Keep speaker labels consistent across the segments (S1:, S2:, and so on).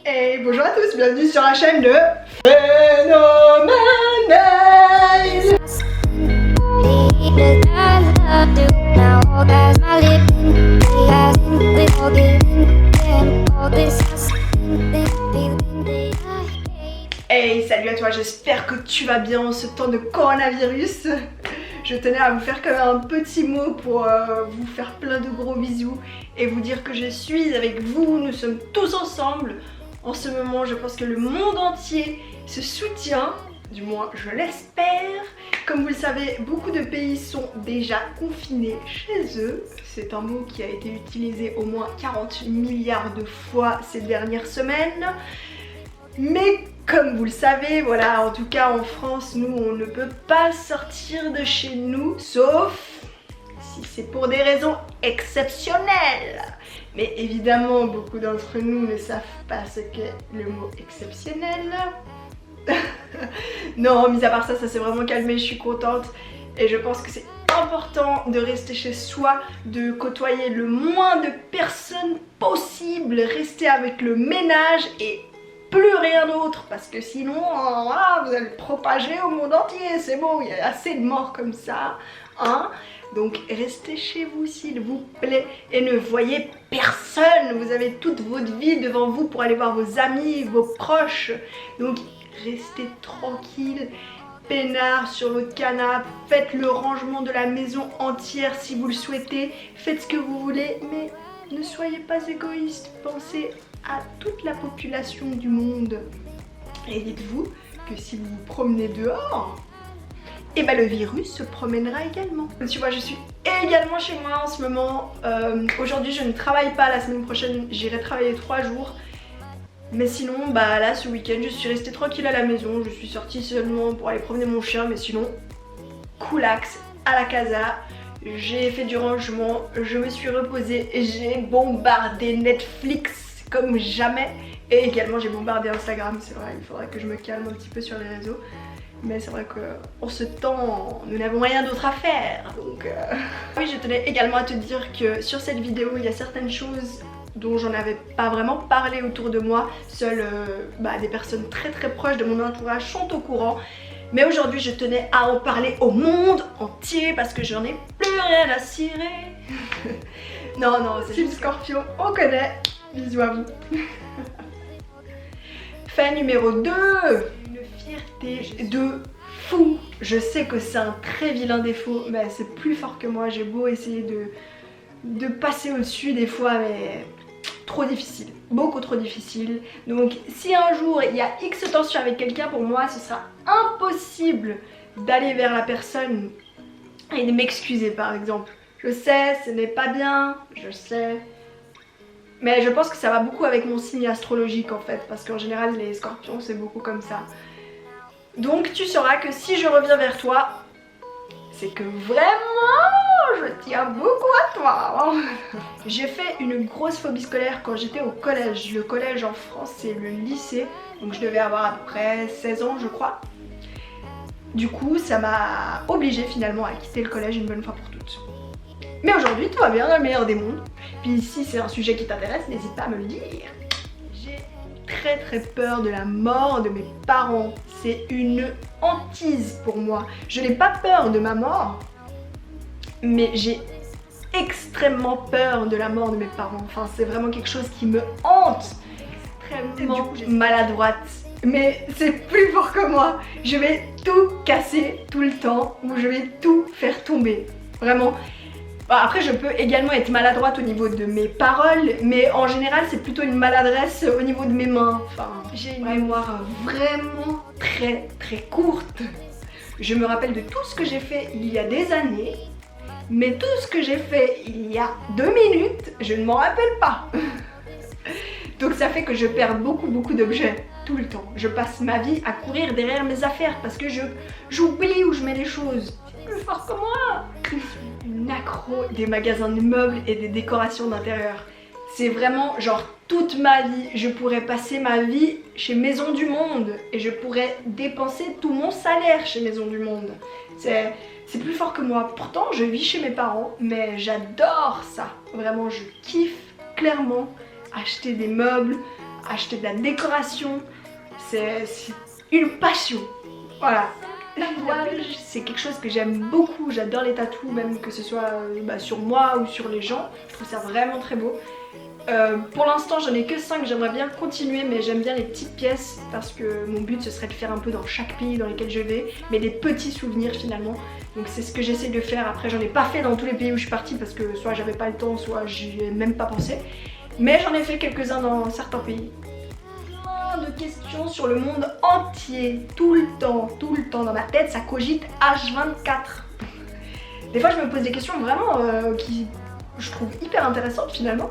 S1: Et bonjour à tous, bienvenue sur la chaîne de Phénoménal. Hey, salut à toi, j'espère que tu vas bien en ce temps de coronavirus. Je tenais à vous faire quand même un petit mot pour vous faire plein de gros bisous et vous dire que je suis avec vous, nous sommes tous ensemble. En ce moment, je pense que le monde entier se soutient, du moins je l'espère. Comme vous le savez, beaucoup de pays sont déjà confinés chez eux. C'est un mot qui a été utilisé au moins 40 milliards de fois ces dernières semaines. Mais comme vous le savez, voilà, en tout cas en France, nous on ne peut pas sortir de chez nous, sauf si c'est pour des raisons exceptionnelles. Mais évidemment, beaucoup d'entre nous ne savent pas ce qu'est le mot exceptionnel. Non, mis à part ça, ça s'est vraiment calmé, je suis contente. Et je pense que c'est important de rester chez soi, de côtoyer le moins de personnes possible, rester avec le ménage et plus rien d'autre, parce que sinon voilà, vous allez propager au monde entier, c'est bon, il y a assez de morts comme ça, hein. Donc restez chez vous s'il vous plaît et ne voyez personne, vous avez toute votre vie devant vous pour aller voir vos amis, vos proches, donc restez tranquille, peinard sur votre canapé, faites le rangement de la maison entière si vous le souhaitez, faites ce que vous voulez, mais ne soyez pas égoïste, pensez à toute la population du monde. Et dites-vous que si vous vous promenez dehors, et ben le virus se promènera également. Tu vois, je suis également chez moi en ce moment. Aujourd'hui je ne travaille pas, la semaine prochaine j'irai travailler 3 jours. Mais sinon, bah là ce week-end je suis restée tranquille à la maison. Je suis sortie seulement pour aller promener mon chien, mais sinon, coolax à la casa. J'ai fait du rangement, je me suis reposée, j'ai bombardé Netflix comme jamais. Et également j'ai bombardé Instagram, c'est vrai, il faudrait que je me calme un petit peu sur les réseaux. Mais c'est vrai qu'en ce temps, nous n'avons rien d'autre à faire. Donc oui, je tenais également à te dire que sur cette vidéo, il y a certaines choses dont j'en avais pas vraiment parlé autour de moi. Seules des personnes très proches de mon entourage sont au courant. Mais aujourd'hui, je tenais à en parler au monde entier parce que j'en ai plus rien à cirer. Non, c'est Team Scorpion, on connaît. Bisous à vous. Fait numéro 2. Une fierté de fou. Je sais que c'est un très vilain défaut, mais c'est plus fort que moi. J'ai beau essayer de passer au-dessus des fois, mais trop difficile, beaucoup trop difficile. Donc si un jour il y a X tension avec quelqu'un, pour moi ce sera impossible d'aller vers la personne et de m'excuser par exemple. Je sais, ce n'est pas bien, je sais. Mais je pense que ça va beaucoup avec mon signe astrologique en fait, parce qu'en général les scorpions c'est beaucoup comme ça. Donc tu sauras que si je reviens vers toi, c'est que vraiment je tiens beaucoup à toi. J'ai fait une grosse phobie scolaire quand j'étais au collège. Le collège en France c'est le lycée, donc je devais avoir à peu près 16 ans je crois. Du coup ça m'a obligée finalement à quitter le collège une bonne fois pour toutes. Mais aujourd'hui tout va bien dans le meilleur des mondes. Puis si c'est un sujet qui t'intéresse, n'hésite pas à me le dire. J'ai très peur de la mort de mes parents. C'est une hantise pour moi. Je n'ai pas peur de ma mort, mais j'ai extrêmement peur de la mort de mes parents. Enfin c'est vraiment quelque chose qui me hante. Extrêmement maladroite. Mais c'est plus fort que moi. Je vais tout casser tout le temps, ou je vais tout faire tomber. Vraiment. Après je peux également être maladroite au niveau de mes paroles, mais en général c'est plutôt une maladresse au niveau de mes mains. Enfin, j'ai une mémoire vraiment très courte. Je me rappelle de tout ce que j'ai fait il y a des années, mais tout ce que j'ai fait il y a 2 minutes, je ne m'en rappelle pas. Donc ça fait que je perds beaucoup d'objets tout le temps. Je passe ma vie à courir derrière mes affaires parce que j'oublie où je mets les choses. C'est plus fort que moi. Une accro des magasins de meubles et des décorations d'intérieur. C'est vraiment genre toute ma vie. Je pourrais passer ma vie chez Maison du Monde et je pourrais dépenser tout mon salaire chez Maison du Monde. C'est plus fort que moi. Pourtant je vis chez mes parents, mais j'adore ça. Vraiment je kiffe clairement acheter des meubles, acheter de la décoration, c'est une passion. Voilà. La toile, c'est quelque chose que j'aime beaucoup, j'adore les tatous, même que ce soit sur moi ou sur les gens, je trouve ça vraiment très beau. Pour l'instant j'en ai que 5, j'aimerais bien continuer, mais j'aime bien les petites pièces parce que mon but ce serait de faire un peu dans chaque pays dans lequel je vais, mais des petits souvenirs finalement. Donc c'est ce que j'essaie de faire. Après j'en ai pas fait dans tous les pays où je suis partie parce que soit j'avais pas le temps, soit j'y ai même pas pensé. Mais j'en ai fait quelques-uns dans certains pays. Plein de questions sur le monde entier, tout le temps dans ma tête, ça cogite H24. Des fois je me pose des questions vraiment qui je trouve hyper intéressantes finalement.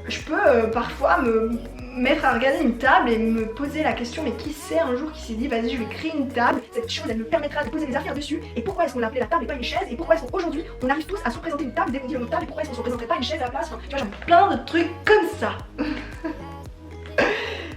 S1: Je peux parfois me mettre à regarder une table et me poser la question, mais qui c'est un jour qui s'est dit vas-y je vais créer une table, cette chose elle me permettra de poser des affaires dessus, et pourquoi est-ce qu'on l'appelait la table et pas une chaise, et pourquoi est-ce qu'aujourd'hui on arrive tous à se représenter une table dès qu'on dit une table, et pourquoi est-ce qu'on se représenterait pas une chaise à la place, enfin, tu vois, j'ai plein de trucs comme ça.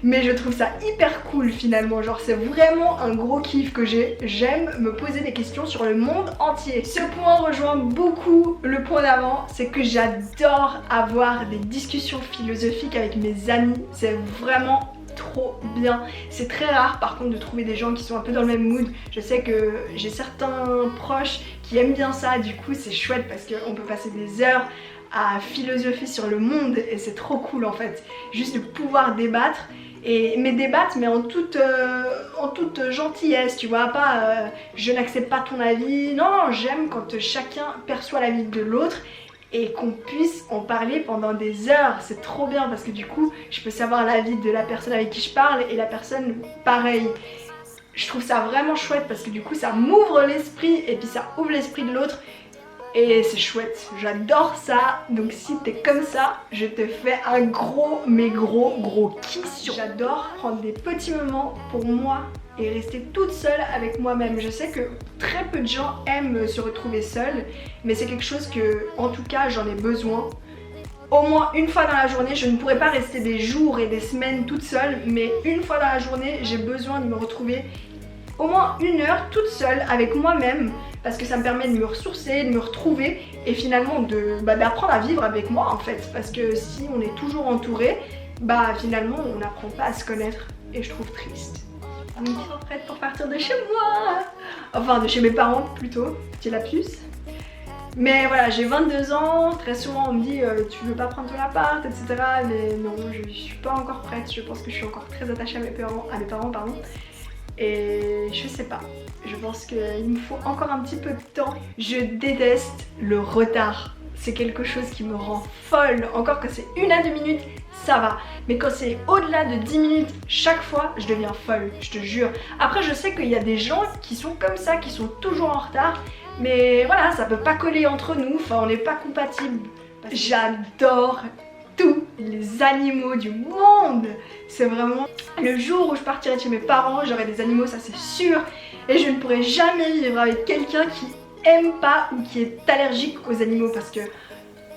S1: Mais je trouve ça hyper cool finalement, genre c'est vraiment un gros kiff que j'ai. J'aime me poser des questions sur le monde entier. Ce point rejoint beaucoup le point d'avant, c'est que j'adore avoir des discussions philosophiques avec mes amis. C'est vraiment trop bien. C'est très rare par contre de trouver des gens qui sont un peu dans le même mood. Je sais que j'ai certains proches qui aiment bien ça, du coup c'est chouette parce qu'on peut passer des heures à philosopher sur le monde et c'est trop cool en fait. Juste de pouvoir débattre. Mais débattre mais en toute gentillesse, tu vois, pas je n'accepte pas ton avis, non, j'aime quand chacun perçoit l'avis de l'autre et qu'on puisse en parler pendant des heures, c'est trop bien parce que du coup je peux savoir l'avis de la personne avec qui je parle et la personne pareil. Je trouve ça vraiment chouette parce que du coup ça m'ouvre l'esprit et puis ça ouvre l'esprit de l'autre. Et c'est chouette, j'adore ça. Donc si t'es comme ça, je te fais un gros kiss. J'adore prendre des petits moments pour moi et rester toute seule avec moi-même. Je sais que très peu de gens aiment se retrouver seuls, mais c'est quelque chose que, en tout cas, j'en ai besoin. Au moins une fois dans la journée, je ne pourrais pas rester des jours et des semaines toute seule, mais une fois dans la journée, j'ai besoin de me retrouver au moins 1 heure toute seule avec moi-même parce que ça me permet de me ressourcer, de me retrouver et finalement d'apprendre à vivre avec moi en fait, parce que si on est toujours entouré, finalement on n'apprend pas à se connaître et je trouve triste. Je suis prête pour partir de chez moi, enfin de chez mes parents plutôt, petit lapsus. Mais voilà, j'ai 22 ans, très souvent on me dit tu veux pas prendre ton appart, etc. Mais non, je suis pas encore prête, je pense que je suis encore très attachée à mes parents, pardon. Et je sais pas, je pense qu'il me faut encore un petit peu de temps. Je déteste le retard, c'est quelque chose qui me rend folle. Encore que c'est 1 à 2 minutes, ça va. Mais quand c'est au-delà de 10 minutes chaque fois, je deviens folle, je te jure. Après je sais qu'il y a des gens qui sont comme ça, qui sont toujours en retard. Mais voilà, ça peut pas coller entre nous, enfin on n'est pas compatibles. J'adore tous les animaux du monde. C'est vraiment le jour où je partirai de chez mes parents, j'aurai des animaux, ça c'est sûr. Et je ne pourrai jamais vivre avec quelqu'un qui aime pas ou qui est allergique aux animaux parce que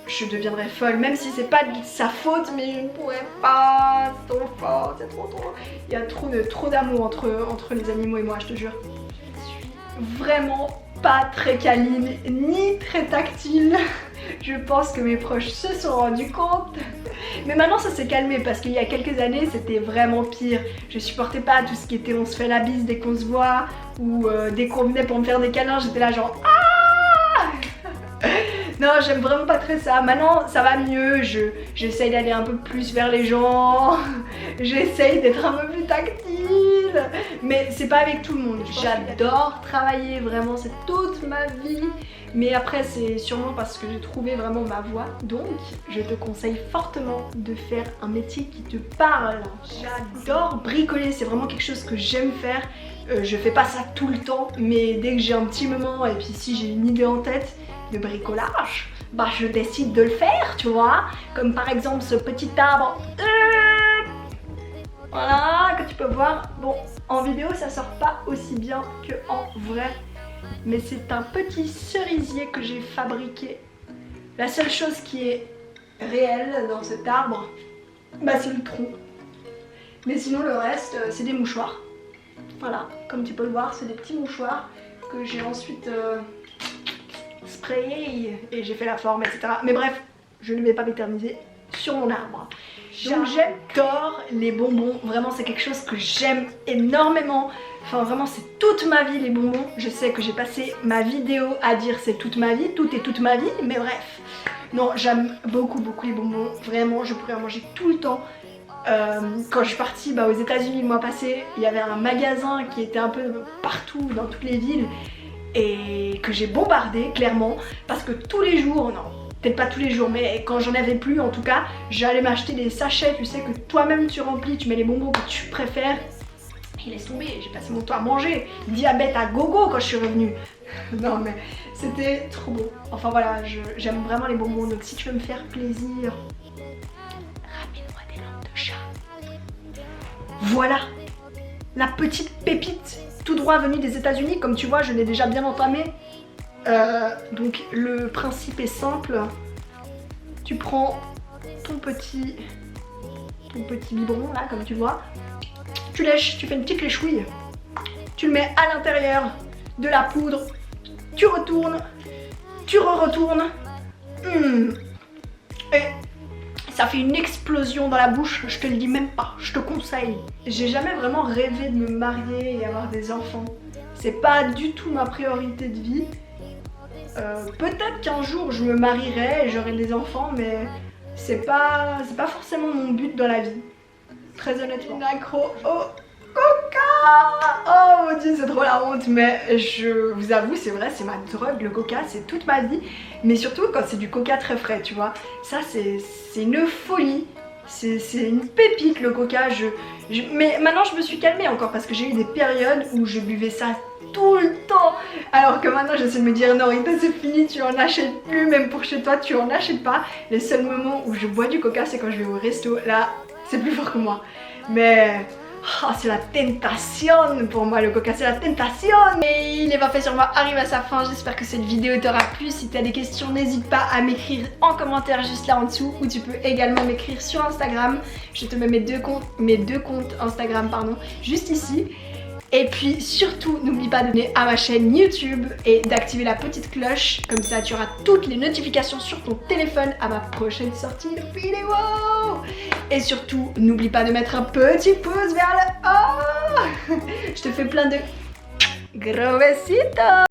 S1: je deviendrais folle, même si c'est pas de sa faute, mais je ne pourrais pas, c'est trop fort, c'est trop. Il y a trop d'amour entre les animaux et moi, je te jure. Je suis vraiment pas très câline ni très tactile. Je pense que mes proches se sont rendus compte. Mais maintenant ça s'est calmé parce qu'il y a quelques années c'était vraiment pire. Je supportais pas tout ce qui était on se fait la bise dès qu'on se voit ou dès qu'on venait pour me faire des câlins, j'étais là genre ah. Non, j'aime vraiment pas très ça. Maintenant ça va mieux, j'essaye d'aller un peu plus vers les gens, j'essaye d'être un peu plus tactile, mais c'est pas avec tout le monde. J'adore travailler, vraiment c'est toute ma vie. Mais après c'est sûrement parce que j'ai trouvé vraiment ma voie. Donc je te conseille fortement de faire un métier qui te parle. J'adore bricoler, c'est vraiment quelque chose que j'aime faire. Je fais pas ça tout le temps, mais dès que j'ai un petit moment et puis si j'ai une idée en tête de bricolage, je décide de le faire, tu vois. Comme par exemple ce petit arbre. Voilà, que tu peux voir. Bon, en vidéo ça sort pas aussi bien que en vrai. Mais c'est un petit cerisier que j'ai fabriqué. La seule chose qui est réelle dans cet arbre, c'est le tronc. Mais sinon le reste, c'est des mouchoirs. Voilà, comme tu peux le voir, c'est des petits mouchoirs que j'ai ensuite sprayés et j'ai fait la forme, etc. Mais bref, je ne vais pas m'éterniser sur mon arbre. Donc j'adore les bonbons, vraiment c'est quelque chose que j'aime énormément. Enfin vraiment c'est toute ma vie les bonbons. Je sais que j'ai passé ma vidéo à dire c'est toute ma vie, tout est toute ma vie, mais bref. Non, j'aime beaucoup les bonbons, vraiment je pourrais en manger tout le temps. Quand je suis partie aux États-Unis le mois passé, il y avait un magasin qui était un peu partout dans toutes les villes et que j'ai bombardé clairement parce que tous les jours, non peut-être pas tous les jours mais quand j'en avais plus en tout cas, j'allais m'acheter des sachets, tu sais que toi-même tu remplis, tu mets les bonbons que tu préfères. Et laisse tomber, j'ai passé mon temps à manger, diabète à gogo quand je suis revenue. Non mais c'était trop beau. Enfin voilà, j'aime vraiment les bonbons donc si tu veux me faire plaisir, ramène-moi des langues de chat. Voilà la petite pépite tout droit venue des États-Unis. Comme tu vois, je l'ai déjà bien entamé. Donc le principe est simple. Tu prends ton petit biberon là, comme tu vois. Tu lèches, tu fais une petite léchouille. Tu le mets à l'intérieur de la poudre. Tu retournes. Tu re-retournes. Et ça fait une explosion dans la bouche, je te le dis même pas, je te conseille. J'ai jamais vraiment rêvé de me marier et avoir des enfants. C'est pas du tout ma priorité de vie. Peut-être qu'un jour je me marierai et j'aurai des enfants, mais c'est pas forcément mon but dans la vie. Très honnêtement. Une accro au coca. Oh mon dieu, c'est trop la honte, mais je vous avoue, c'est vrai, c'est ma drogue, le coca, c'est toute ma vie. Mais surtout quand c'est du coca très frais, tu vois. Ça, c'est une folie. C'est une pépite le coca. Mais maintenant, je me suis calmée encore parce que j'ai eu des périodes où je buvais ça tout le temps. Alors que maintenant, j'essaie de me dire non, Rita, c'est fini, tu en achètes plus, même pour chez toi, tu en achètes pas. Les seuls moments où je bois du coca, c'est quand je vais au resto. Là, c'est plus fort que moi. Mais oh, c'est la tentation pour moi, le coca, c'est la tentation. Et il est pas fait sur moi, arrive à sa fin. J'espère que cette vidéo t'aura plu. Si tu as des questions, n'hésite pas à m'écrire en commentaire juste là en dessous. Ou tu peux également m'écrire sur Instagram. Je te mets mes deux comptes Instagram, pardon, juste ici. Et puis surtout, n'oublie pas d'abonner à ma chaîne YouTube et d'activer la petite cloche. Comme ça, tu auras toutes les notifications sur ton téléphone à ma prochaine sortie de vidéo. Et surtout, n'oublie pas de mettre un petit pouce vers le haut. Je te fais plein de gros besitos.